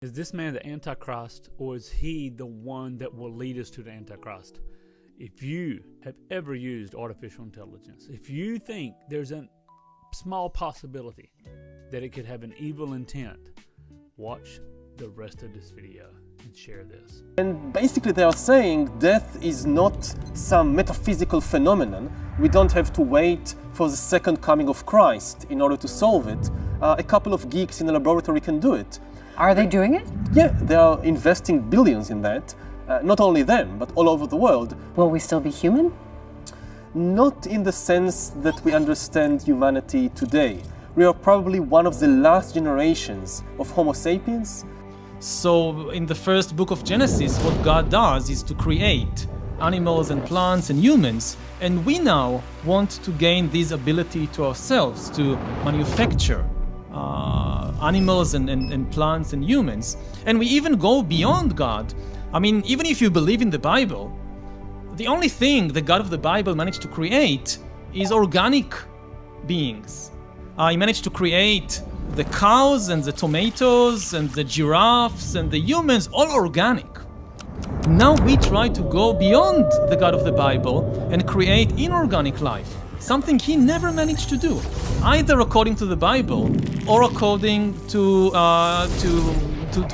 Is this man the Antichrist, or is he the one that will lead us to the Antichrist? If you have ever used artificial intelligence, if you think there's a small possibility that it could have an evil intent, watch the rest of this video and share this. And basically they are saying death is not some metaphysical phenomenon. We don't have to wait for the second coming of Christ in order to solve it. A couple of geeks in the laboratory can do it. Are they doing it? Yeah, they are investing billions in that. Not only them, but all over the world. Will we still be human? Not in the sense that we understand humanity today. We are probably one of the last generations of Homo sapiens. So in the first book of Genesis, what God does is to create animals and plants and humans. And we now want to gain this ability to ourselves, to manufacture animals and plants and humans. And we even go beyond God. I mean, even if you believe in the Bible, the only thing the God of the Bible managed to create is organic beings. He managed to create the cows and the tomatoes and the giraffes and the humans, all organic. Now we try to go beyond the God of the Bible and create inorganic life, something he never managed to do, either according to the Bible or according to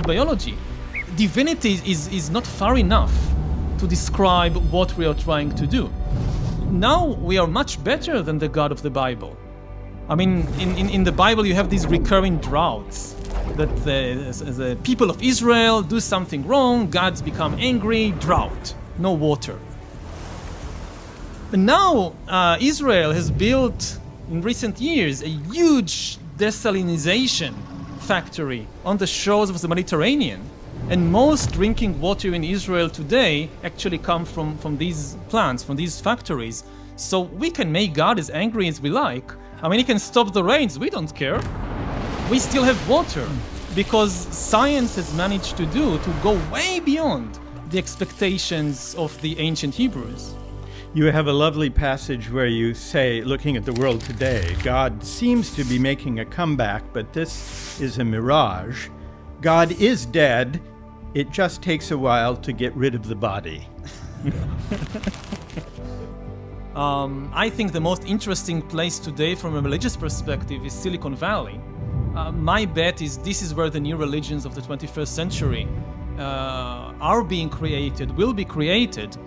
biology. Divinity is not far enough to describe what we are trying to do. Now we are much better than the God of the Bible. I mean, in the Bible you have these recurring droughts, that the people of Israel do something wrong, God's become angry, drought, no water. But now Israel has built in recent years a huge desalinization factory on the shores of the Mediterranean. And most drinking water in Israel today actually come from these plants, from these factories. So we can make God as angry as we like. I mean, he can stop the rains, we don't care. We still have water because science has managed to go way beyond the expectations of the ancient Hebrews. You have a lovely passage where you say, looking at the world today, God seems to be making a comeback, but this is a mirage. God is dead. It just takes a while to get rid of the body. I think the most interesting place today from a religious perspective is Silicon Valley. My bet is this is where the new religions of the 21st century are being created, will be created.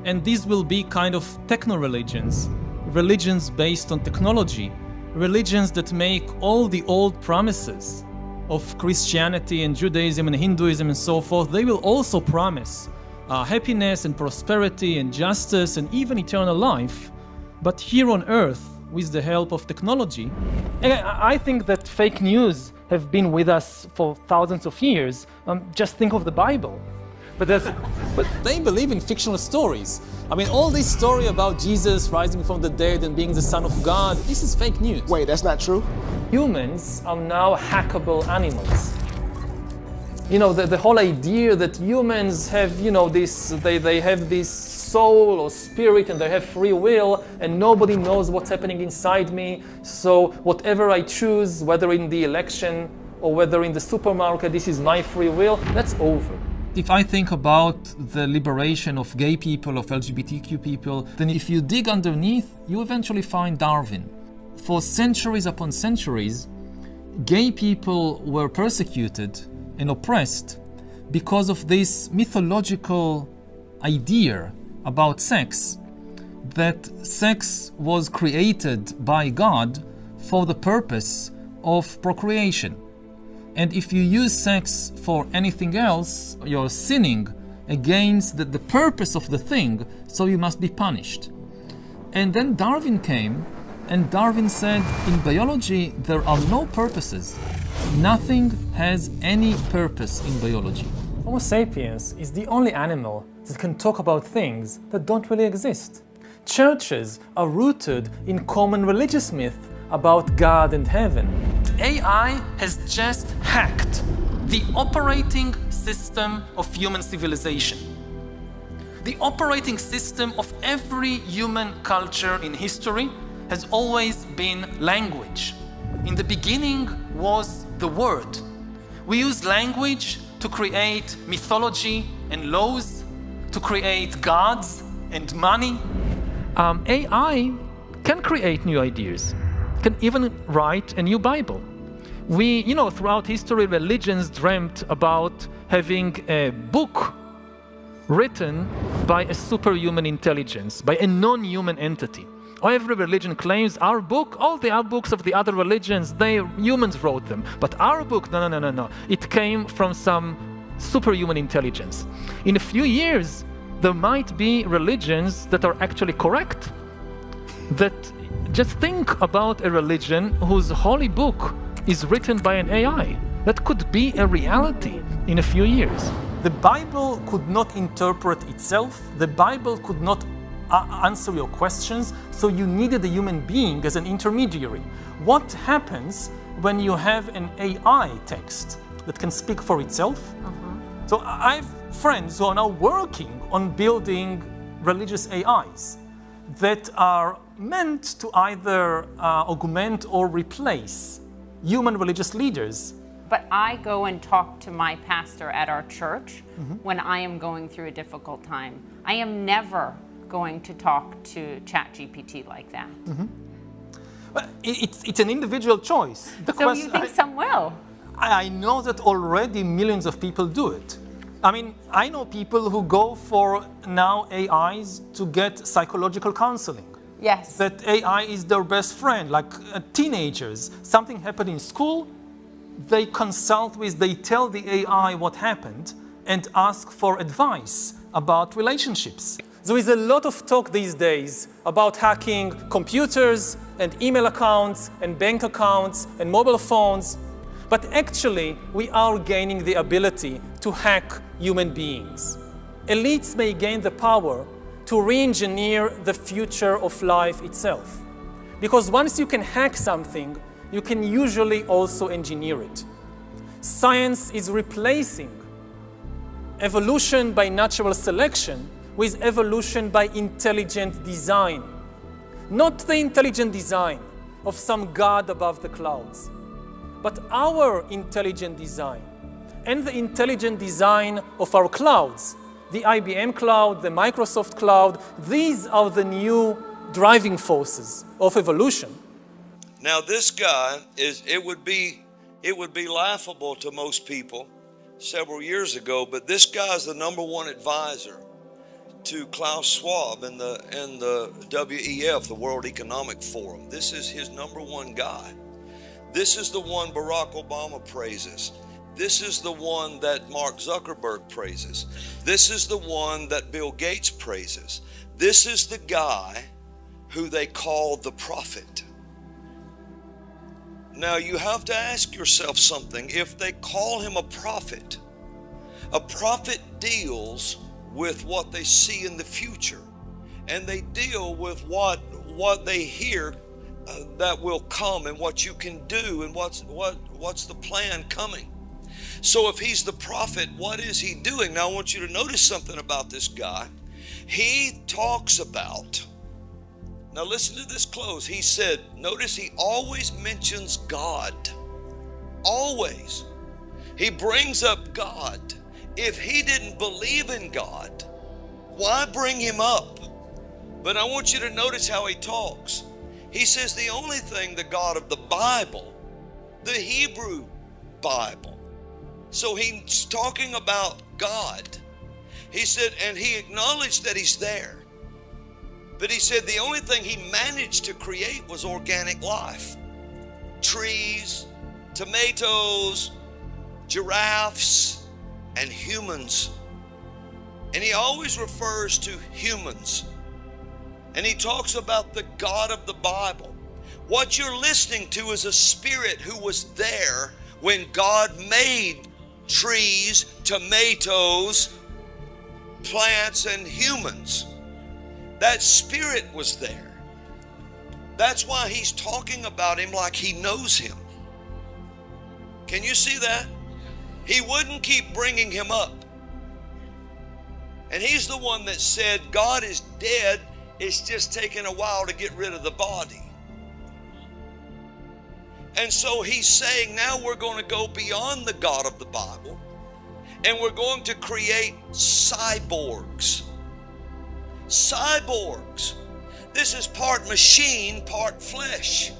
And these will be kind of techno-religions, religions based on technology, religions that make all the old promises of Christianity and Judaism and Hinduism and so forth. They will also promise happiness and prosperity and justice and even eternal life, but here on earth with the help of technology. And I think that fake news have been with us for thousands of years. Just think of the Bible. But they believe in fictional stories. I mean, all this story about Jesus rising from the dead and being the Son of God, this is fake news. Wait, that's not true? Humans are now hackable animals. You know, the whole idea that humans have, you know, they have this soul or spirit and they have free will and nobody knows what's happening inside me. So whatever I choose, whether in the election or whether in the supermarket, this is my free will, that's over. If I think about the liberation of gay people, of LGBTQ people, then if you dig underneath, you eventually find Darwin. For centuries upon centuries, gay people were persecuted and oppressed because of this mythological idea about sex, that sex was created by God for the purpose of procreation. And if you use sex for anything else, you're sinning against the purpose of the thing, so you must be punished. And then Darwin came, and Darwin said, in biology, there are no purposes. Nothing has any purpose in biology. Homo sapiens is the only animal that can talk about things that don't really exist. Churches are rooted in common religious myth about God and heaven. AI has just hacked the operating system of human civilization. The operating system of every human culture in history has always been language. In the beginning was the word. We use language to create mythology and laws, to create gods and money. AI can create new ideas, can even write a new Bible. Throughout history, religions dreamt about having a book written by a superhuman intelligence, by a non-human entity. Every religion claims our book, all the other books of the other religions, humans wrote them. But our book, no. It came from some superhuman intelligence. In a few years, there might be religions that are actually correct. That just think about a religion whose holy book is written by an AI. That could be a reality in a few years. The Bible could not interpret itself. The Bible could not answer your questions, so you needed a human being as an intermediary. What happens when you have an AI text that can speak for itself? So I have friends who are now working on building religious AIs that are meant to either augment or replace human religious leaders. But I go and talk to my pastor at our church when I am going through a difficult time. I am never going to talk to ChatGPT like that. But it's an individual choice. So you think some will? I know that already millions of people do it. I mean, I know people who go for now AIs to get psychological counseling. Yes. That AI is their best friend, like teenagers. Something happened in school, they tell the AI what happened and ask for advice about relationships. There is a lot of talk these days about hacking computers and email accounts and bank accounts and mobile phones, but actually we are gaining the ability to hack human beings. Elites may gain the power to re-engineer the future of life itself. Because once you can hack something, you can usually also engineer it. Science is replacing evolution by natural selection with evolution by intelligent design. Not the intelligent design of some god above the clouds, but our intelligent design and the intelligent design of our clouds. The IBM cloud, the Microsoft cloud, these are the new driving forces of evolution. Now this guy it would be laughable to most people several years ago, but this guy is the #1 advisor to Klaus Schwab in the WEF, the World Economic Forum. This is his #1 guy. This is the one Barack Obama praises. This is the one that Mark Zuckerberg praises. This is the one that Bill Gates praises. This is the guy who they call the prophet. Now you have to ask yourself something. If they call him a prophet deals with what they see in the future, and they deal with what they hear that will come and what you can do and what's the plan coming. So if he's the prophet, what is he doing? Now I want you to notice something about this guy. He talks about, now listen to this close. He said, notice he always mentions God. Always. He brings up God. If he didn't believe in God, why bring him up? But I want you to notice how he talks. He says the only thing, the God of the Bible, the Hebrew Bible. So he's talking about God. He said, and he acknowledged that he's there. But he said the only thing he managed to create was organic life. Trees, tomatoes, giraffes, and humans. And he always refers to humans. And he talks about the God of the Bible. What you're listening to is a spirit who was there when God made trees, tomatoes, plants, and humans. That spirit was there. That's why he's talking about him like he knows him. Can you see that? He wouldn't keep bringing him up. And he's the one that said, God is dead, it's just taking a while to get rid of the body. And so he's saying, now we're going to go beyond the God of the Bible, And we're going to create cyborgs. Cyborgs. This is part machine, part flesh.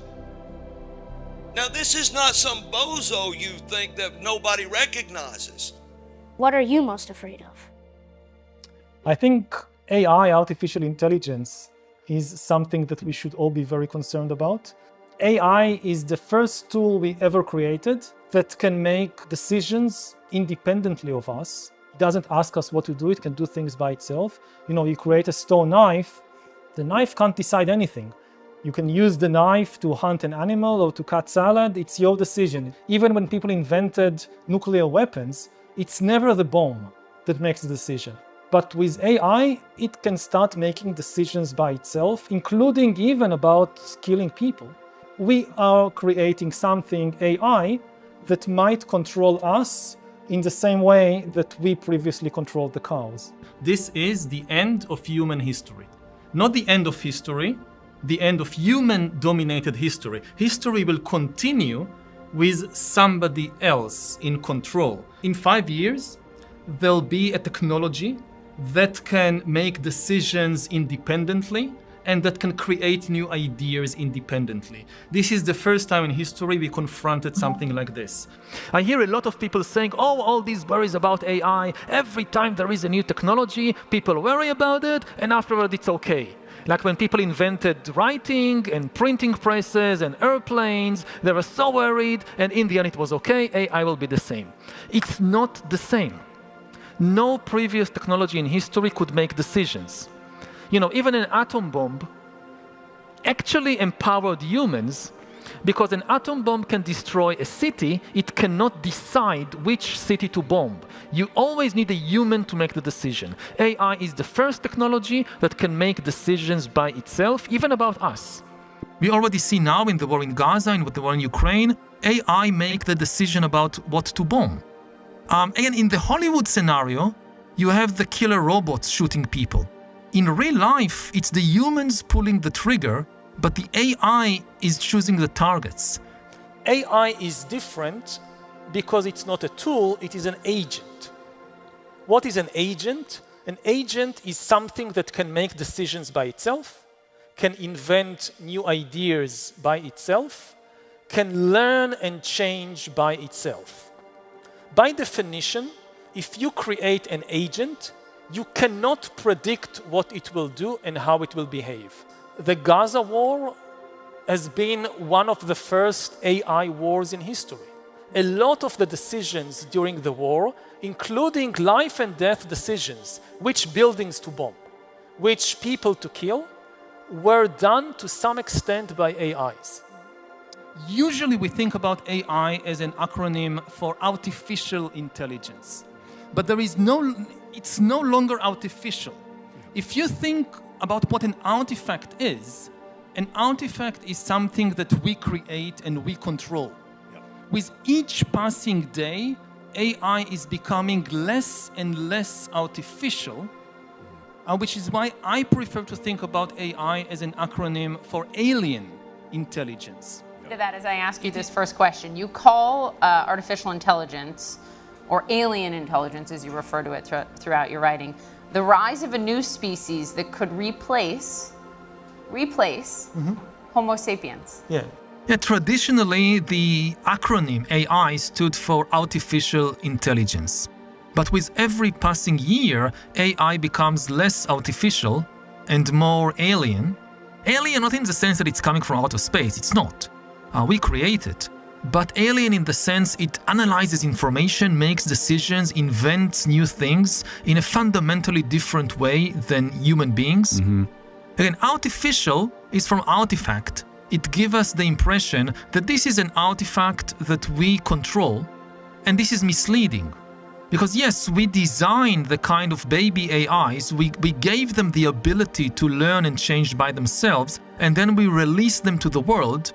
Now, this is not some bozo you think that nobody recognizes. What are you most afraid of? I think AI, artificial intelligence, is something that we should all be very concerned about. AI is the first tool we ever created that can make decisions independently of us. It doesn't ask us what to do, it can do things by itself. You create a stone knife, the knife can't decide anything. You can use the knife to hunt an animal or to cut salad, it's your decision. Even when people invented nuclear weapons, it's never the bomb that makes the decision. But with AI, it can start making decisions by itself, including even about killing people. We are creating something, AI, that might control us in the same way that we previously controlled the cows. This is the end of human history. Not the end of history, the end of human-dominated history. History will continue with somebody else in control. In 5 years, there'll be a technology that can make decisions independently and that can create new ideas independently. This is the first time in history we confronted something like this. I hear a lot of people saying, all these worries about AI, every time there is a new technology, people worry about it, and afterward it's okay. Like when people invented writing and printing presses and airplanes, they were so worried, and in the end it was okay, AI will be the same. It's not the same. No previous technology in history could make decisions. Even an atom bomb actually empowered humans, because an atom bomb can destroy a city, it cannot decide which city to bomb. You always need a human to make the decision. AI is the first technology that can make decisions by itself, even about us. We already see now in the war in Gaza and with the war in Ukraine, AI make the decision about what to bomb. Again, in the Hollywood scenario, you have the killer robots shooting people. In real life, it's the humans pulling the trigger, but the AI is choosing the targets. AI is different because it's not a tool, it is an agent. What is an agent? An agent is something that can make decisions by itself, can invent new ideas by itself, can learn and change by itself. By definition, if you create an agent, you cannot predict what it will do and how it will behave. The Gaza war has been one of the first AI wars in history. A lot of the decisions during the war, including life and death decisions, which buildings to bomb, which people to kill, were done to some extent by AIs. Usually we think about AI as an acronym for artificial intelligence, but it's no longer artificial. If you think about what an artifact is something that we create and we control. Yep. With each passing day, AI is becoming less and less artificial, which is why I prefer to think about AI as an acronym for alien intelligence. To that, as I ask you this first question, you call artificial intelligence, or alien intelligence as you refer to it throughout your writing, the rise of a new species that could replace Homo sapiens. Yeah, traditionally, the acronym AI stood for artificial intelligence. But with every passing year, AI becomes less artificial and more alien. Alien not in the sense that it's coming from outer space, it's not. We create it. But alien in the sense it analyzes information, makes decisions, invents new things in a fundamentally different way than human beings. Mm-hmm. Again, artificial is from artifact. It gives us the impression that this is an artifact that we control, and this is misleading. Because yes, we designed the kind of baby AIs, we gave them the ability to learn and change by themselves, and then we release them to the world,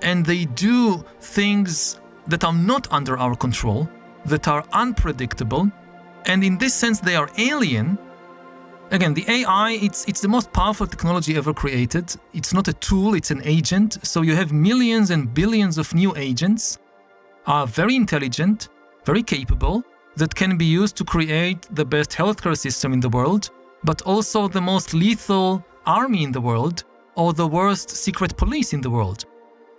and they do things that are not under our control, that are unpredictable, and in this sense they are alien. Again, the AI, it's the most powerful technology ever created. It's not a tool, it's an agent. So you have millions and billions of new agents, are very intelligent, very capable, that can be used to create the best healthcare system in the world, but also the most lethal army in the world or the worst secret police in the world.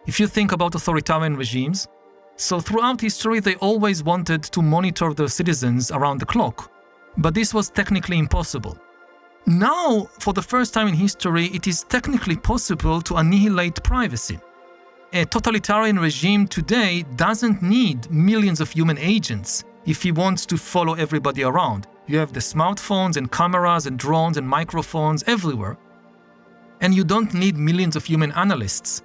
If you think about authoritarian regimes, so throughout history they always wanted to monitor their citizens around the clock, but this was technically impossible. Now, for the first time in history, it is technically possible to annihilate privacy. A totalitarian regime today doesn't need millions of human agents if he wants to follow everybody around. You have the smartphones and cameras and drones and microphones everywhere. And you don't need millions of human analysts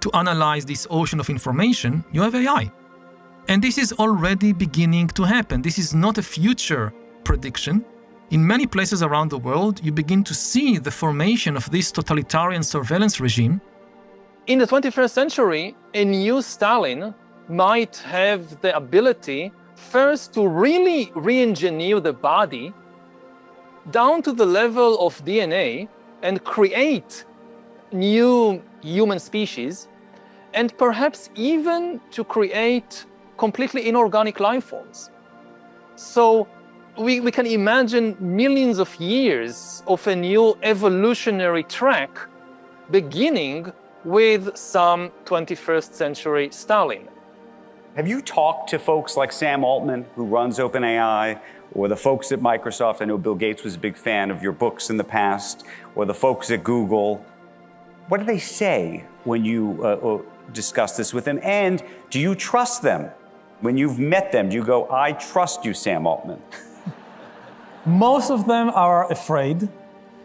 to analyze this ocean of information. You have AI. And this is already beginning to happen. This is not a future prediction. In many places around the world, you begin to see the formation of this totalitarian surveillance regime. In the 21st century, a new Stalin might have the ability first to really re-engineer the body down to the level of DNA and create new human species, and perhaps even to create completely inorganic life forms. So we can imagine millions of years of a new evolutionary track beginning with some 21st century Stalin. Have you talked to folks like Sam Altman, who runs OpenAI, or the folks at Microsoft? I know Bill Gates was a big fan of your books in the past, or the folks at Google. What do they say when you discuss this with them? And do you trust them? When you've met them, do you go, I trust you, Sam Altman? Most of them are afraid.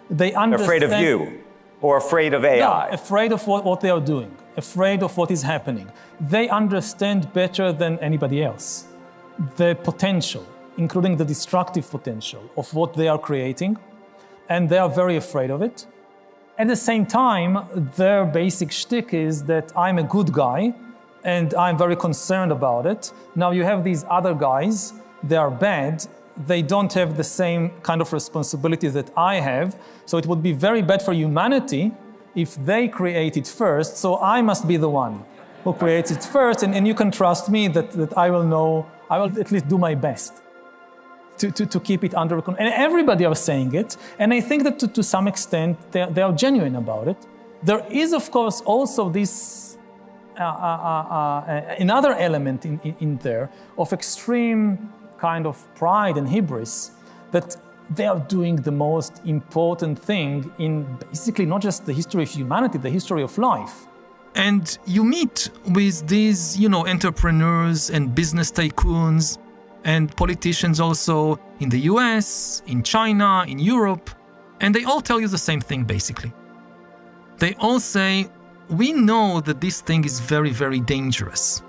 They understand. Afraid of you? Or afraid of AI? No, afraid of what they are doing, afraid of what is happening. They understand better than anybody else the potential, including the destructive potential of what they are creating, and they are very afraid of it. At the same time, their basic shtick is that I'm a good guy and I'm very concerned about it. Now you have these other guys, they are bad, they don't have the same kind of responsibility that I have, so it would be very bad for humanity if they create it first, so I must be the one who creates it first, and you can trust me that I will at least do my best to keep it under control. And everybody are saying it, and I think that to some extent they are genuine about it. There is, of course, also this another element in there of extreme kind of pride and hubris that they are doing the most important thing in basically not just the history of humanity, the history of life. And you meet with these, entrepreneurs and business tycoons and politicians also in the US, in China, in Europe, and they all tell you the same thing basically. They all say, we know that this thing is very, very dangerous,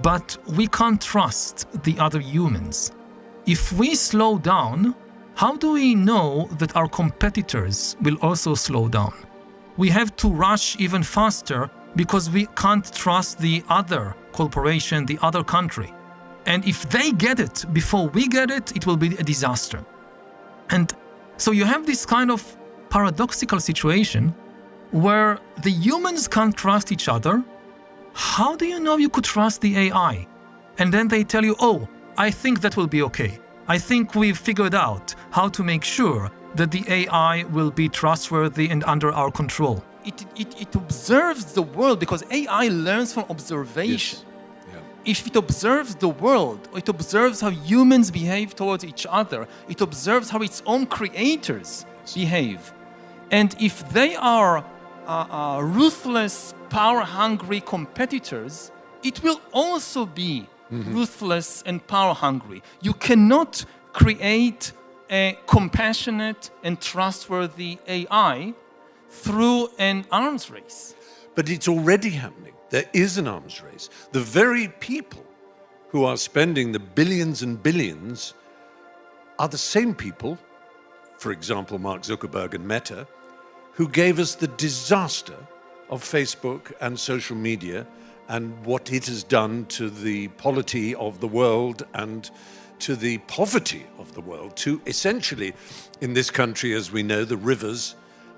but we can't trust the other humans. If we slow down, how do we know that our competitors will also slow down? We have to rush even faster because we can't trust the other corporation, the other country. And if they get it before we get it, it will be a disaster. And so you have this kind of paradoxical situation where the humans can't trust each other. How do you know you could trust the AI? And then they tell you, oh, I think that will be okay. I think we've figured out how to make sure that the AI will be trustworthy and under our control. It observes the world because AI learns from observation. Yes. If it observes the world, it observes how humans behave towards each other, it observes how its own creators behave. And if they are ruthless, power-hungry competitors, it will also be ruthless and power-hungry. You cannot create a compassionate and trustworthy AI through an arms race. But it's already happening. There is an arms race. The very people who are spending the billions and billions are the same people, for example, Mark Zuckerberg and Meta, who gave us the disaster of Facebook and social media and what it has done to the polity of the world and to the poverty of the world, to essentially, in this country, as we know, the rivers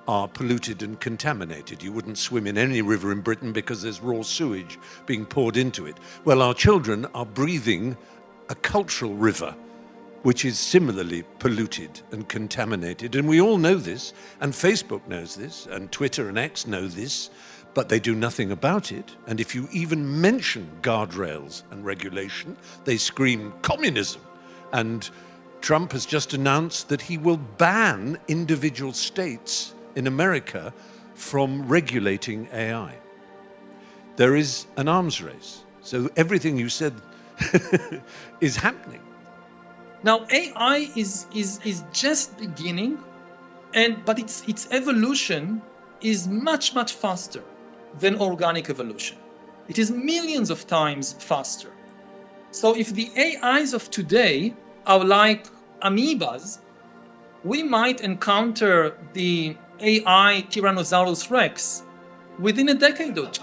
are polluted and contaminated. You wouldn't swim in any river in Britain because there's raw sewage being poured into it. Well, our children are breathing a cultural river which is similarly polluted and contaminated. And we all know this, and Facebook knows this, and Twitter and X know this, but they do nothing about it. And if you even mention guardrails and regulation, they scream communism. And Trump has just announced that he will ban individual states in America from regulating AI. There is an arms race. So everything you said is happening. Now, AI is just beginning, but its evolution is much, much faster than organic evolution. It is millions of times faster. So if the AIs of today are like amoebas, we might encounter the AI Tyrannosaurus Rex within a decade or two.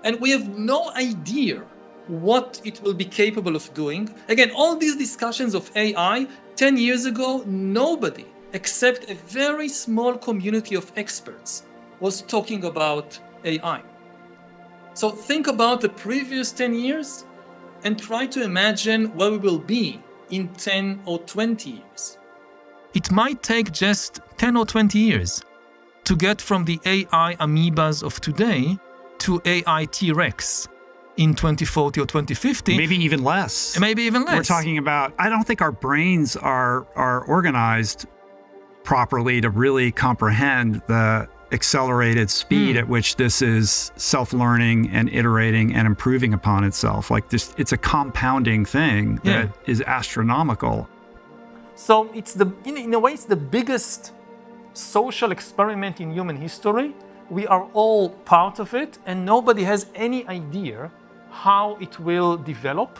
And we have no idea what it will be capable of doing. Again, all these discussions of AI, 10 years ago, nobody except a very small community of experts was talking about AI. So think about the previous 10 years and try to imagine where we will be in 10 or 20 years. It might take just 10 or 20 years to get from the AI amoebas of today to AI T-Rex in 2040 or 2050. Maybe even less. Maybe even less. We're talking about, I don't think our brains are organized properly to really comprehend the accelerated speed at which this is self-learning and iterating and improving upon itself. Like this, it's a compounding thing that is astronomical. So it's in a way, it's the biggest social experiment in human history. We are all part of it, and nobody has any idea how it will develop.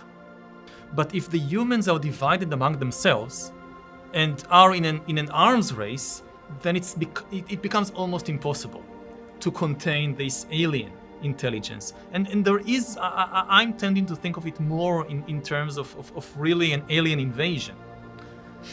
But if the humans are divided among themselves and are in an arms race, then it becomes almost impossible to contain this alien intelligence. And there is, I'm tending to think of it more in terms of really an alien invasion.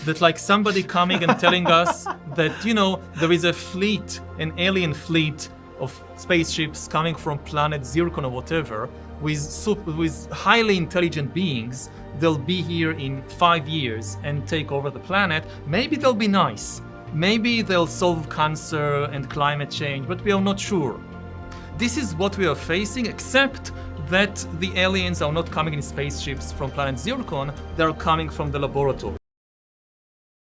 That like somebody coming and telling us that, you know, there is a fleet, an alien fleet of spaceships coming from planet Zircon or whatever, with highly intelligent beings. They'll be here in 5 years and take over the planet. Maybe they'll be nice. Maybe they'll solve cancer and climate change, but we are not sure. This is what we are facing, except that the aliens are not coming in spaceships from planet Zircon, they're coming from the laboratory.